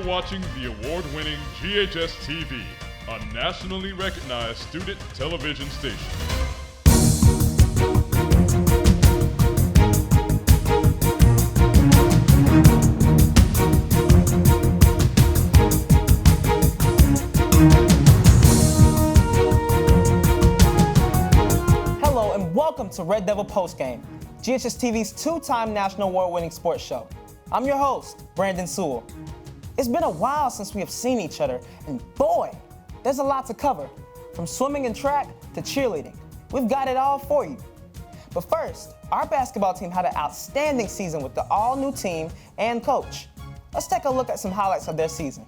watching the award-winning GHS-TV, a nationally recognized student television station. Hello and welcome to Red Devil Postgame, GHS-TV's two-time national award-winning sports show. I'm your host, Brandon Sewell. It's been a while since we have seen each other, and boy, there's a lot to cover. From swimming and track to cheerleading, we've got it all for you. But first, our basketball team had an outstanding season with the all-new team and coach. Let's take a look at some highlights of their season.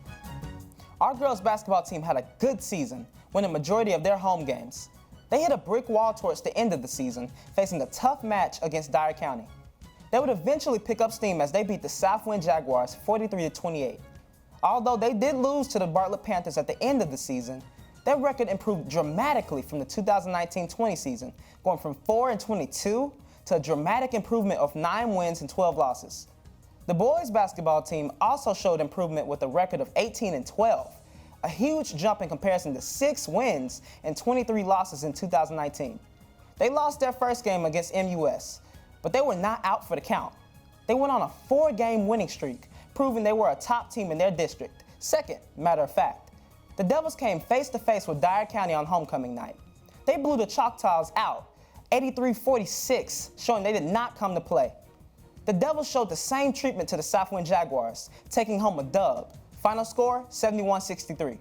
Our girls basketball team had a good season, winning majority of their home games. They hit a brick wall towards the end of the season, facing a tough match against Dyer County. They would eventually pick up steam as they beat the Southwind Jaguars 43-28. Although they did lose to the Bartlett Panthers at the end of the season, their record improved dramatically from the 2019-20 season, going from 4-22 to a dramatic improvement of 9 wins and 12 losses. The boys basketball team also showed improvement with a record of 18-12, a huge jump in comparison to 6 wins and 23 losses in 2019. They lost their first game against MUS, but they were not out for the count. They went on a 4-game winning streak, proving they were a top team in their district. Second, matter of fact, the Devils came face-to-face with Dyer County on homecoming night. They blew the Choctaws out, 83-46, showing they did not come to play. The Devils showed the same treatment to the Southwind Jaguars, taking home a dub. Final score, 71-63.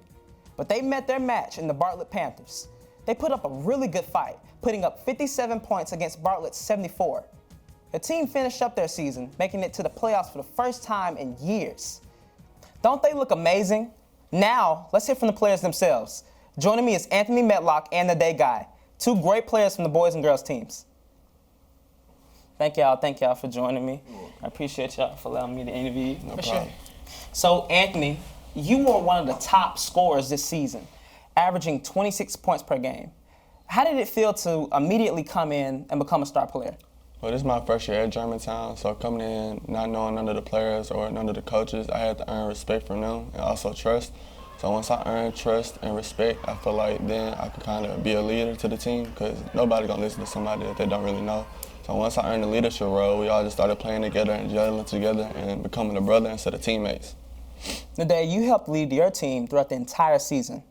But they met their match in the Bartlett Panthers. They put up a really good fight, putting up 57 points against Bartlett's 74. The team finished up their season, making it to the playoffs for the first time in years. Don't they look amazing? Now, let's hear from the players themselves. Joining me is Anthony Medlock and the Day Guy, two great players from the boys and girls teams. Thank y'all for joining me. I appreciate y'all for allowing me to interview you. No problem. Sure. So, Anthony, you were one of the top scorers this season, averaging 26 points per game. How did it feel to immediately come in and become a star player? Well, this is my first year at Germantown, so coming in, not knowing none of the players or none of the coaches, I had to earn respect from them and also trust. So once I earned trust and respect, I feel like then I could kind of be a leader to the team because nobody's going to listen to somebody that they don't really know. So once I earned the leadership role, we all just started playing together and gelling together and becoming a brother instead of teammates. Naday, you helped lead your team throughout the entire season.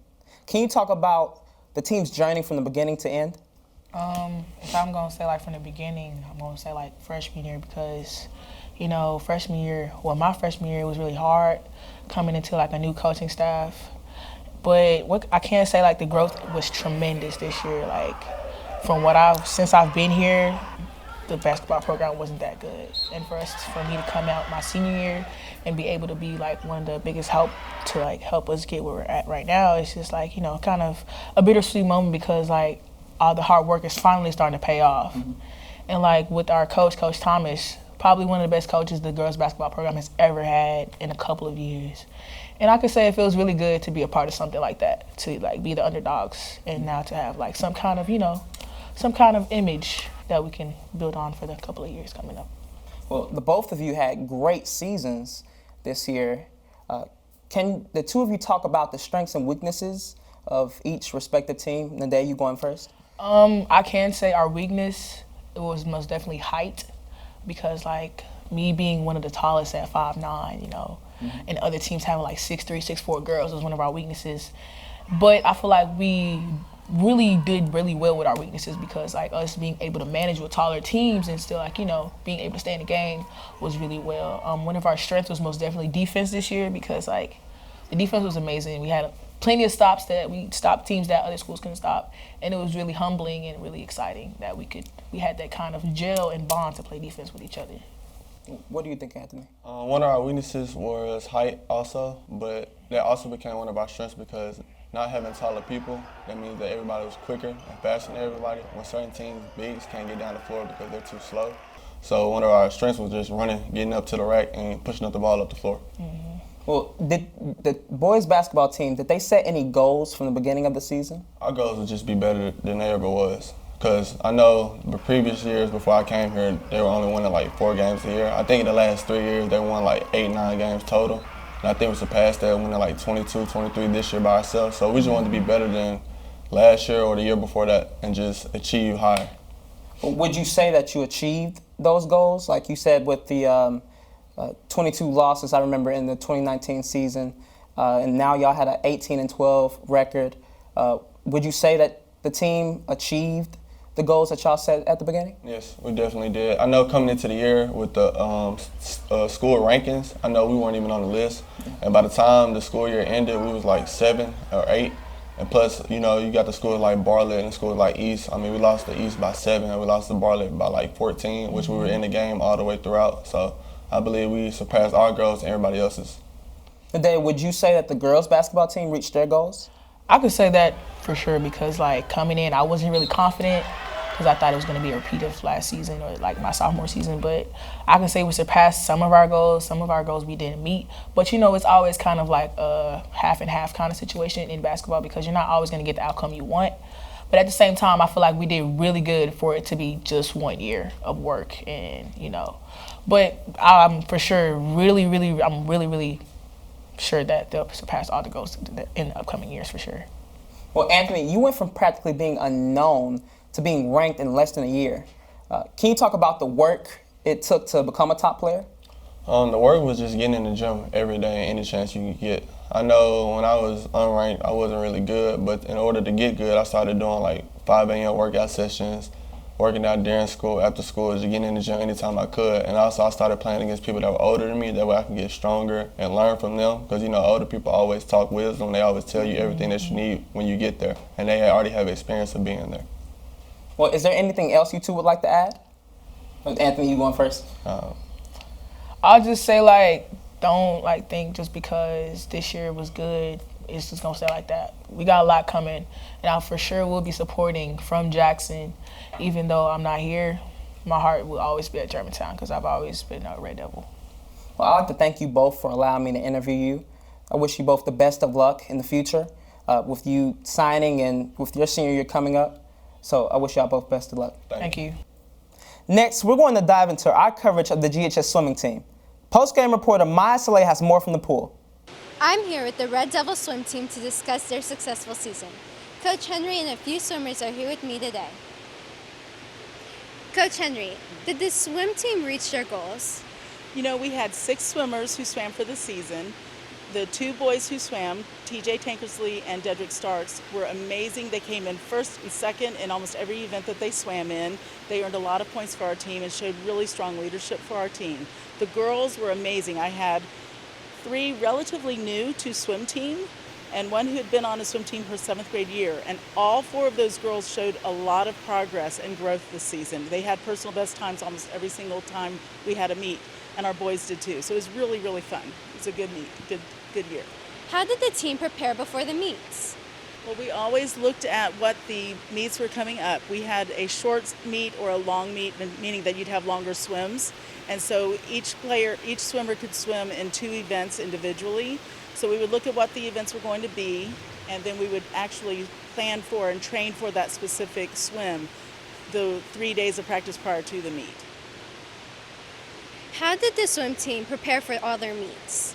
Can you talk about the team's journey from the beginning to end? If I'm going to say, like, from the beginning, I'm going to say, like, freshman year because, you know, my freshman year was really hard coming into, like, a new coaching staff. But I can't say, like, the growth was tremendous this year. Like, since I've been here, the basketball program wasn't that good. And for me to come out my senior year and be able to be, like, one of the biggest help to, like, help us get where we're at right now, it's just, like, you know, kind of a bittersweet moment because, like, all the hard work is finally starting to pay off. Mm-hmm. And like with our coach, Coach Thomas, probably one of the best coaches the girls basketball program has ever had in a couple of years. And I could say it feels really good to be a part of something like that, to like be the underdogs and now to have like some kind of image that we can build on for the couple of years coming up. Well, the both of you had great seasons this year. Can the two of you talk about the strengths and weaknesses of each respective team? Naday, you going first? I can say our weakness was most definitely height because, like, me being one of the tallest at 5'9", you know, and other teams having, like, 6'3", 6'4" girls was one of our weaknesses. But I feel like we really did really well with our weaknesses because, like, us being able to manage with taller teams and still, like, you know, being able to stay in the game was really well. One of our strengths was most definitely defense this year because, like, the defense was amazing. We had plenty of stops that we stopped teams that other schools couldn't stop, and it was really humbling and really exciting that we had that kind of gel and bond to play defense with each other. What do you think, Anthony? One of our weaknesses was height also, but that also became one of our strengths because not having taller people, that means that everybody was quicker and faster than everybody. When certain teams, bigs, can't get down the floor because they're too slow. So one of our strengths was just running, getting up to the rack, and pushing up the ball up the floor. Mm-hmm. Well, did the boys basketball team, did they set any goals from the beginning of the season? Our goals would just be better than they ever was. Because I know the previous years before I came here, they were only winning like 4 games a year. I think the last 3 years they won like 8, 9 games total. And I think we surpassed that, winning like 22, 23 this year by ourselves. So we just wanted to be better than last year or the year before that and just achieve higher. Would you say that you achieved those goals? Like you said, with the 22 losses, I remember, in the 2019 season, and now y'all had an 18-12 record. Would you say that the team achieved the goals that y'all set at the beginning? Yes, we definitely did. I know coming into the year with the school rankings, I know we weren't even on the list. And by the time the school year ended, we was like 7 or 8. And plus, you know, you got the schools like Bartlett and schools like East. I mean, we lost to East by 7 and we lost to Bartlett by like 14, which we were in the game all the way throughout. So I believe we surpassed our goals and everybody else's. Today, would you say that the girls basketball team reached their goals? I could say that for sure because, like, coming in, I wasn't really confident because I thought it was going to be a repeat of last season or, like, my sophomore season. But I can say we surpassed some of our goals. Some of our goals we didn't meet. But, you know, it's always kind of like a half and half kind of situation in basketball because you're not always going to get the outcome you want. But at the same time, I feel like we did really good for it to be just 1 year of work and, you know. But I'm for sure I'm really sure that they'll surpass all the goals in the upcoming years for sure. Well, Anthony, you went from practically being unknown to being ranked in less than a year. Can you talk about the work it took to become a top player? The work was just getting in the gym every day, any chance you could get. I know when I was unranked, I wasn't really good, but in order to get good, I started doing like 5 a.m. workout sessions, working out during school, after school, just getting in the gym anytime I could. And also I started playing against people that were older than me, that way I could get stronger and learn from them. Because, you know, older people always talk wisdom. They always tell you everything that you need when you get there. And they already have experience of being there. Well, is there anything else you two would like to add? Anthony, you going first? I'll just say, like, don't, like, think just because this year was good, it's just going to stay like that. We got a lot coming, and I for sure will be supporting from Jackson. Even though I'm not here, my heart will always be at Germantown because I've always been a Red Devil. Well, I'd like to thank you both for allowing me to interview you. I wish you both the best of luck in the future with you signing and with your senior year coming up. So I wish y'all both best of luck. Thank you. Next, we're going to dive into our coverage of the GHS swimming team. Post-game reporter Maya Saleh has more from the pool. I'm here with the Red Devil swim team to discuss their successful season. Coach Henry and a few swimmers are here with me today. Coach Henry, did the swim team reach their goals? You know, we had 6 swimmers who swam for the season. The 2 boys who swam, TJ Tankersley and Dedrick Starks, were amazing. They came in first and second in almost every event that they swam in. They earned a lot of points for our team and showed really strong leadership for our team. The girls were amazing. I had 3 relatively new to swim team and 1 who had been on a swim team her 7th grade year. And all 4 of those girls showed a lot of progress and growth this season. They had personal best times almost every single time we had a meet, and our boys did too. So it was really, really fun. It was a good meet, good year. How did the team prepare before the meets? Well, we always looked at what the meets were coming up. We had a short meet or a long meet, meaning that you'd have longer swims. And so each swimmer could swim in 2 events individually. So we would look at what the events were going to be, and then we would actually plan for and train for that specific swim the 3 days of practice prior to the meet. How did the swim team prepare for all their meets?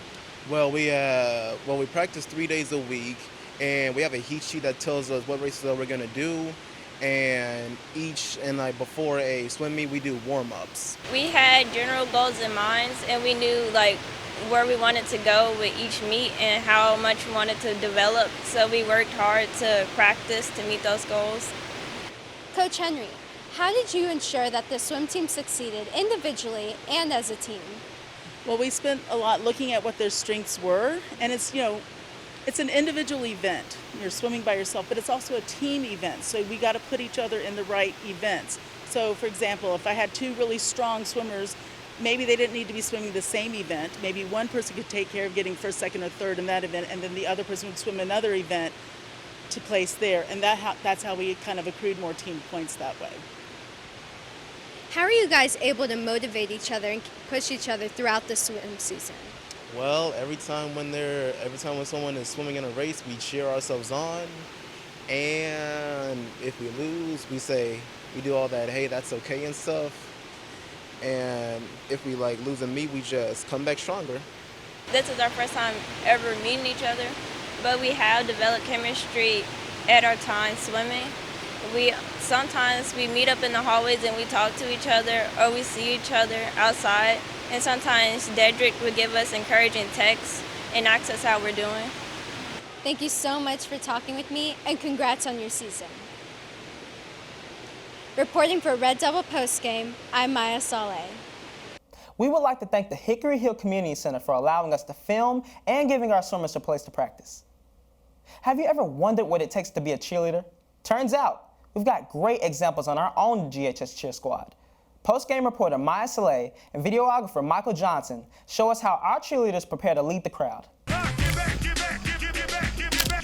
Well, we practice 3 days a week, and we have a heat sheet that tells us what races that we're gonna do. And before a swim meet, we do warm-ups. We had general goals in mind, and we knew like where we wanted to go with each meet and how much we wanted to develop. So we worked hard to practice to meet those goals. Coach Henry, how did you ensure that the swim team succeeded individually and as a team? Well, we spent a lot looking at what their strengths were, and it's an individual event. You're swimming by yourself, but it's also a team event, so we got to put each other in the right events. So, for example, if I had 2 really strong swimmers, maybe they didn't need to be swimming the same event. Maybe one person could take care of getting first, second, or third in that event, and then the other person would swim another event to place there, and that's how we kind of accrued more team points that way. How are you guys able to motivate each other and push each other throughout the swim season? Well, every time when someone is swimming in a race, we cheer ourselves on, and if we lose, we do all that, hey, that's okay and stuff. And if we lose a meet, we just come back stronger. this is our first time ever meeting each other, but we have developed chemistry at our time swimming. Sometimes we meet up in the hallways and we talk to each other, or we see each other outside, and sometimes Dedrick would give us encouraging texts and ask us how we're doing. Thank you so much for talking with me, and congrats on your season. Reporting for Red Devil Postgame, I'm Maya Saleh. We would like to thank the Hickory Hill Community Center for allowing us to film and giving our swimmers a place to practice. Have you ever wondered what it takes to be a cheerleader? Turns out, we've got great examples on our own GHS cheer squad. Post-game reporter Maya Saleh and videographer Michael Johnson show us how our cheerleaders prepare to lead the crowd.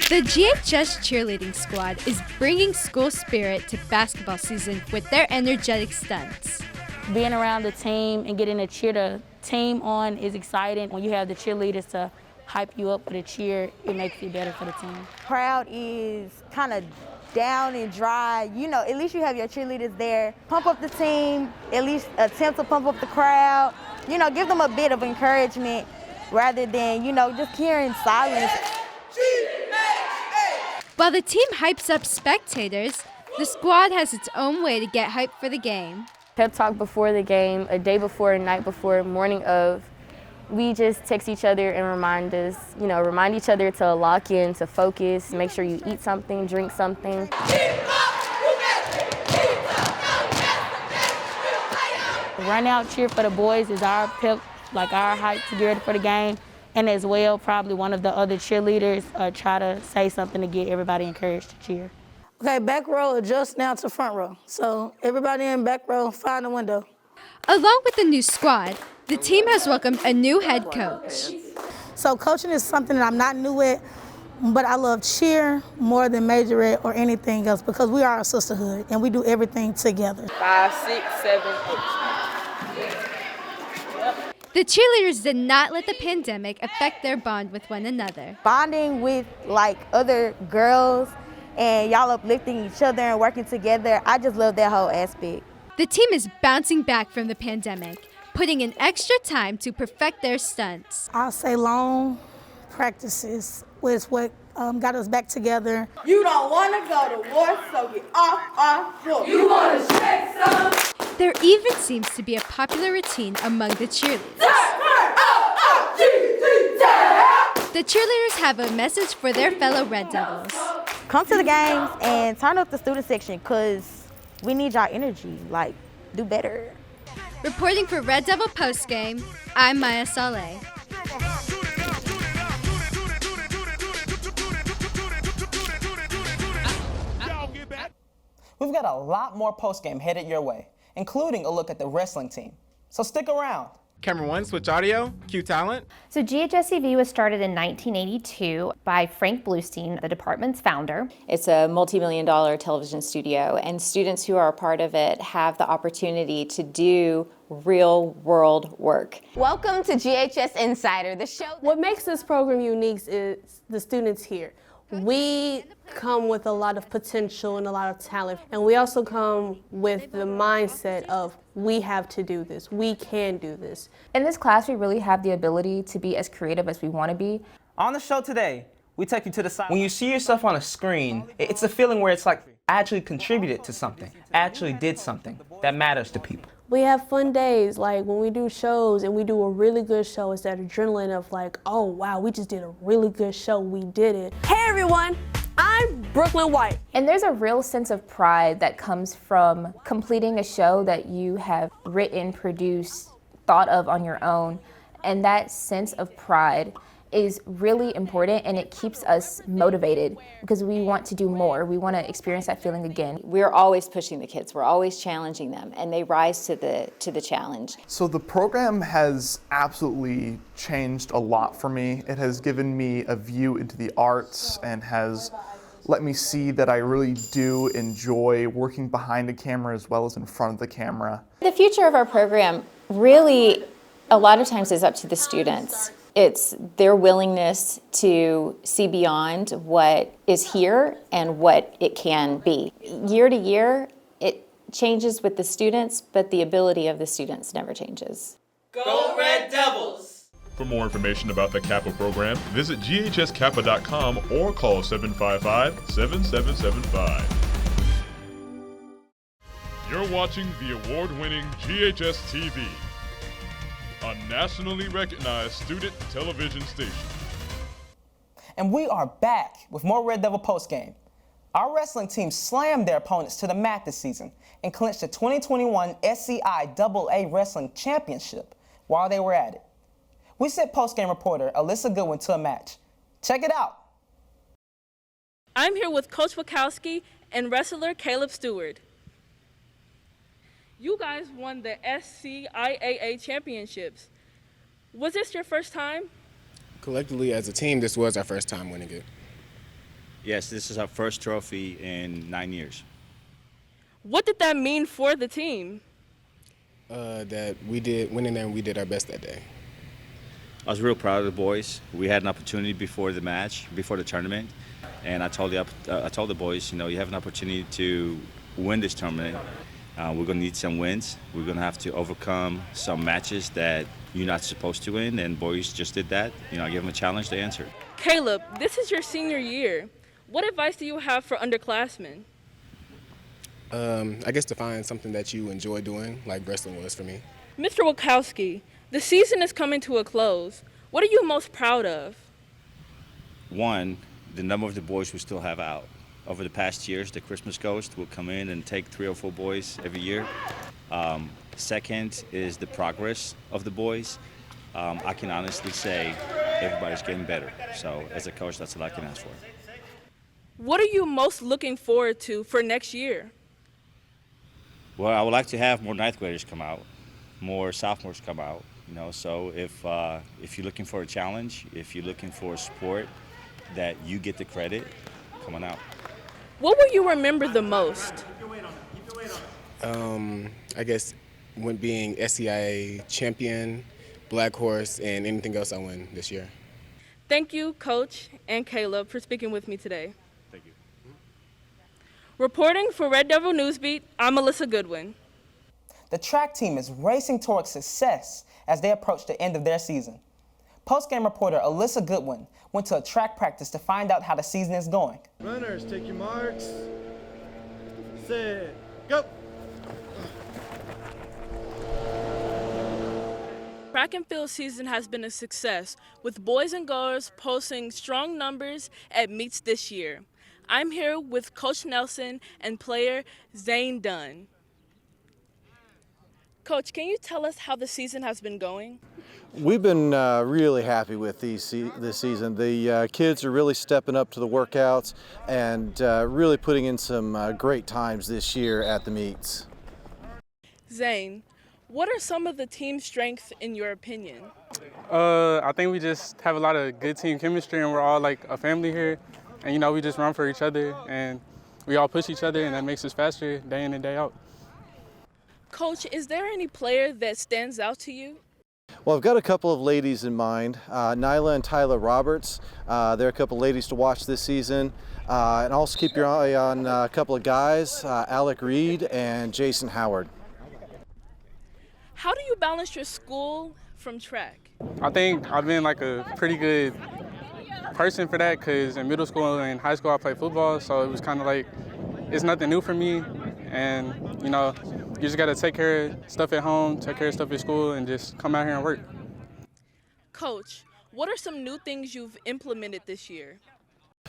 The GHS cheerleading squad is bringing school spirit to basketball season with their energetic stunts. Being around the team and getting to cheer the team on is exciting. When you have the cheerleaders to hype you up for the cheer, it makes it better for the team. Crowd is kind of down and dry. You know, at least you have your cheerleaders there. Pump up the team, at least attempt to pump up the crowd. You know, give them a bit of encouragement rather than, you know, just hearing silence. While the team hypes up spectators, the squad has its own way to get hyped for the game. Pep talk before the game, a day before, a night before, morning of. We just text each other and remind each other to lock in, to focus, make sure you eat something, drink something. Run out, cheer for the boys is our pep, like our hype to get ready for the game. And as well, probably one of the other cheerleaders try to say something to get everybody encouraged to cheer. Okay, back row adjust now to front row. So everybody in back row, find a window. Along with the new squad, the team has welcomed a new head coach. So coaching is something that I'm not new at, but I love cheer more than majorette or anything else because we are a sisterhood and we do everything together. 5, 6, 7, 8. The cheerleaders did not let the pandemic affect their bond with one another. Bonding with like other girls and y'all uplifting each other and working together, I just love that whole aspect. The team is bouncing back from the pandemic, putting in extra time to perfect their stunts. I'll say long practices was what got us back together. You don't want to go to war, so get off our floor. You want to shake some? There even seems to be a popular routine among the cheerleaders. The cheerleaders have a message for their fellow Red Devils. Come to the games and turn up the student section because we need y'all energy, like, do better. Reporting for Red Devil Postgame, I'm Maya Saleh. We've got a lot more postgame headed your way, including a look at the wrestling team. So stick around. Camera 1, switch audio, cue talent. So GHS-TV was started in 1982 by Frank Bluestein, the department's founder. It's a multi-million-dollar television studio, and students who are a part of it have the opportunity to do real-world work. Welcome to GHS Insider, the show. What makes this program unique is the students here. We come with a lot of potential and a lot of talent, and we also come with the mindset of we have to do this, we can do this. In this class, we really have the ability to be as creative as we want to be. On the show today, we take you to the side. When you see yourself on a screen, it's a feeling where it's like, I actually contributed to something, I actually did something that matters to people. We have fun days, like when we do shows and we do a really good show, it's that adrenaline of like, oh wow, we just did a really good show, we did it. Hey everyone, I'm Brooklyn White. And there's a real sense of pride that comes from completing a show that you have written, produced, thought of on your own. And that sense of pride is really important, and it keeps us motivated because we want to do more. We want to experience that feeling again. We're always pushing the kids. We're always challenging them, and they rise to the challenge. So the program has absolutely changed a lot for me. It has given me a view into the arts and has let me see that I really do enjoy working behind the camera as well as in front of the camera. The future of our program really, a lot of times, is up to the students. It's their willingness to see beyond what is here and what it can be. Year to year, it changes with the students, but the ability of the students never changes. Go Red Devils! For more information about the Kappa program, visit ghskappa.com or call 755-7775. You're watching the award-winning GHS-TV, a nationally recognized student television station. And we are back with more Red Devil postgame. Our wrestling team slammed their opponents to the mat this season and clinched the 2021 SCI AA Wrestling Championship while they were at it. We sent postgame reporter Alyssa Goodwin to a match. Check it out. I'm here with Coach Wachowski and wrestler Caleb Stewart. You guys won the SCIAA championships. Was this your first time? Collectively, as a team, this was our first time winning it. Yes, this is our first trophy in 9 years. What did that mean for the team? That we did win in there and we did our best that day. I was real proud of the boys. We had an opportunity before the match, before the tournament, and I told the boys, you have an opportunity to win this tournament. We're going to need some wins. We're going to have to overcome some matches that you're not supposed to win, and boys just did that. I gave them a challenge, they answered. Caleb, this is your senior year. What advice do you have for underclassmen? I guess to find something that you enjoy doing, like wrestling was for me. Mr. Wachowski, the season is coming to a close. What are you most proud of? One, the number of the boys we still have out. Over the past years, the Christmas Ghost will come in and take 3 or 4 boys every year. Second is the progress of the boys. I can honestly say everybody's getting better. So as a coach, that's all I can ask for. What are you most looking forward to for next year? Well, I would like to have more ninth graders come out, more sophomores come out. So if you're looking for a challenge, if you're looking for a sport that you get the credit, come on out. What will you remember the most? I guess when being SCIA champion, Black Horse, and anything else I win this year. Thank you, Coach and Caleb, for speaking with me today. Thank you. Reporting for Red Devil Newsbeat, I'm Alyssa Goodwin. The track team is racing towards success as they approach the end of their season. Postgame reporter Alyssa Goodwin went to a track practice to find out how the season is going. Runners, take your marks. Set, go. Track and field season has been a success, with boys and girls posting strong numbers at meets this year. I'm here with Coach Nelson and player Zane Dunn. Coach, can you tell us how the season has been going? We've been really happy with this season. The kids are really stepping up to the workouts and really putting in some great times this year at the meets. Zane, what are some of the team strengths in your opinion? I think we just have a lot of good team chemistry and we're all like a family here. And we just run for each other and we all push each other and that makes us faster day in and day out. Coach, is there any player that stands out to you? Well, I've got a couple of ladies in mind, Nyla and Tyla Roberts. They're a couple of ladies to watch this season. And also keep your eye on a couple of guys, Alec Reed and Jason Howard. How do you balance your school from track? I think I've been like a pretty good person for that because in middle school and high school I played football, so it was kind of like it's nothing new for me. And, you just got to take care of stuff at home, take care of stuff at school, and just come out here and work. Coach, what are some new things you've implemented this year?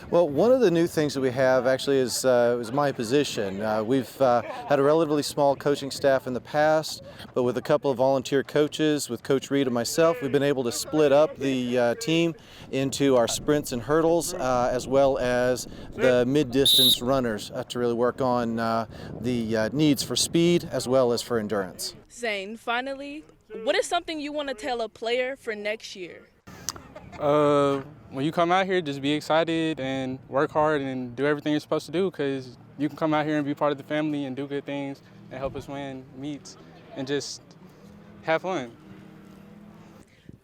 Well, one of the new things that we have actually is my position. We've had a relatively small coaching staff in the past, but with a couple of volunteer coaches, with Coach Reed and myself, we've been able to split up the team into our sprints and hurdles, as well as the mid-distance runners to really work on the needs for speed as well as for endurance. Zane, finally, what is something you want to tell a player for next year? When you come out here, just be excited and work hard and do everything you're supposed to do because you can come out here and be part of the family and do good things and help us win meets and just have fun.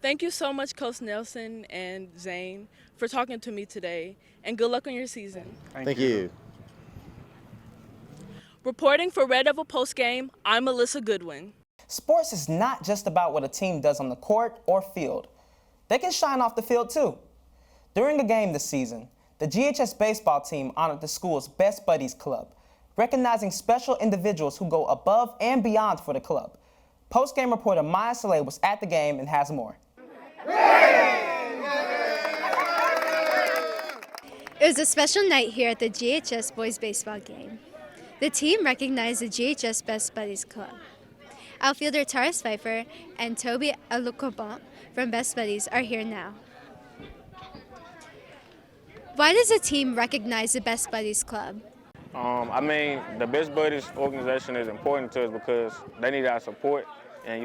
Thank you so much, Coach Nelson and Zane, for talking to me today, and good luck on your season. Thank you. Reporting for Red Devil Postgame, I'm Alyssa Goodwin. Sports is not just about what a team does on the court or field. they can shine off the field too. During a game this season, the GHS baseball team honored the school's Best Buddies Club, recognizing special individuals who go above and beyond for the club. Post-game reporter Maya Saleh was at the game and has more. It was a special night here at the GHS boys baseball game. The team recognized the GHS Best Buddies Club. Outfielder Taris Pfeiffer and Toby Alukobant from Best Buddies are here now. Why does the team recognize the Best Buddies Club? I mean, the Best Buddies organization is important to us because they need our support, and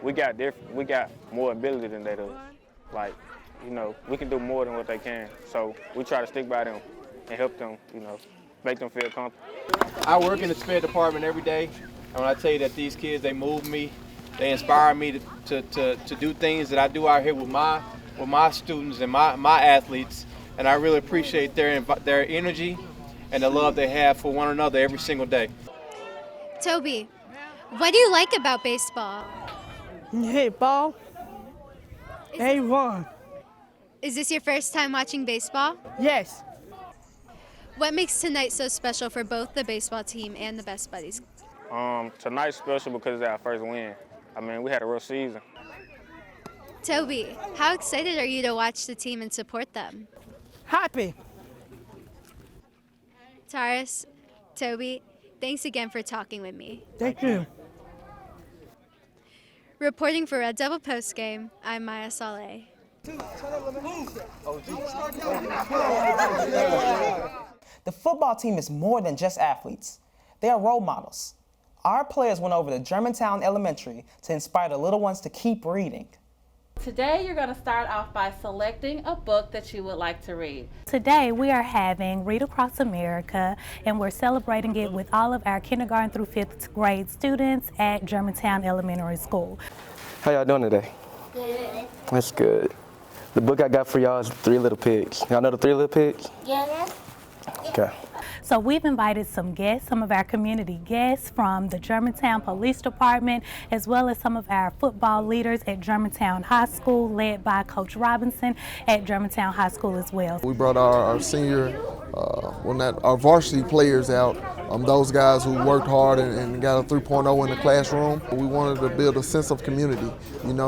we got more ability than they do. Like, we can do more than what they can. So we try to stick by them and help them, make them feel comfortable. I work in the sped department every day, and when I tell you that these kids, they move me, they inspire me to do things that I do out here with my students and my athletes, and I really appreciate their energy and the love they have for one another every single day. Toby, what do you like about baseball? Hit ball. A1. Is this your first time watching baseball? Yes. What makes tonight so special for both the baseball team and the Best Buddies? Tonight's special because it's our first win. I mean, we had a real season. Toby, how excited are you to watch the team and support them? Happy. Taris, Toby, thanks again for talking with me. Thank you. Reporting for Red Devil Postgame, I'm Maya Saleh. The football team is more than just athletes. They are role models. Our players went over to Germantown Elementary to inspire the little ones to keep reading. Today you're going to start off by selecting a book that you would like to read. Today we are having Read Across America, and we're celebrating it with all of our kindergarten through 5th grade students at Germantown Elementary School. How y'all doing today? Good. That's good. The book I got for y'all is 3 Little Pigs. Y'all know the 3 Little Pigs? Yeah. Okay. So we've invited some guests, some of our community guests from the Germantown Police Department, as well as some of our football leaders at Germantown High School, led by Coach Robinson at Germantown High School as well. We brought our senior, our varsity players out, those guys who worked hard and got a 3.0 in the classroom. We wanted to build a sense of community.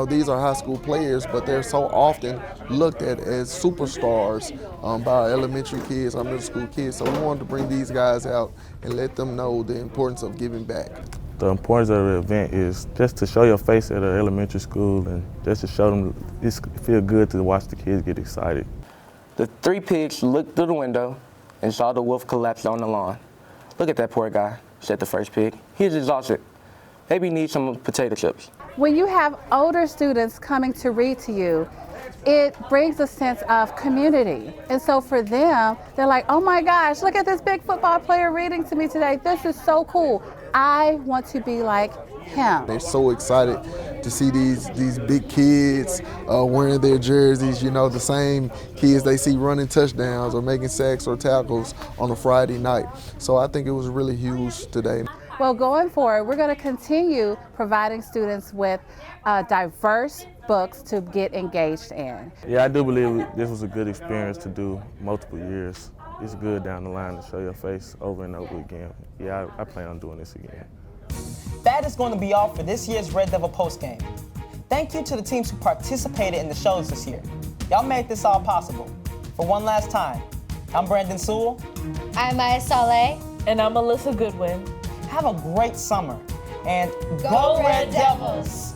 These are high school players, but they're so often looked at as superstars by our elementary kids, our middle school kids. So we wanted to bring these guys out and let them know the importance of giving back. The importance of the event is just to show your face at an elementary school and just to show them it feels good to watch the kids get excited. The 3 pigs looked through the window and saw the wolf collapse on the lawn. Look at that poor guy, said the first pig. He's exhausted. Maybe he needs some potato chips. When you have older students coming to read to you, it brings a sense of community. And so for them, they're like, oh my gosh, look at this big football player reading to me today. This is so cool. I want to be like him. They're so excited to see these big kids wearing their jerseys, the same kids they see running touchdowns or making sacks or tackles on a Friday night. So I think it was really huge today. Well, going forward, we're going to continue providing students with diverse books to get engaged in. Yeah, I do believe this was a good experience to do multiple years. It's good down the line to show your face over and over again. Yeah, I plan on doing this again. That is going to be all for this year's Red Devil Postgame. Thank you to the teams who participated in the shows this year. Y'all made this all possible. For one last time, I'm Brandon Sewell. I'm Maya Saleh. And I'm Melissa Goodwin. Have a great summer, and Go Red Devils!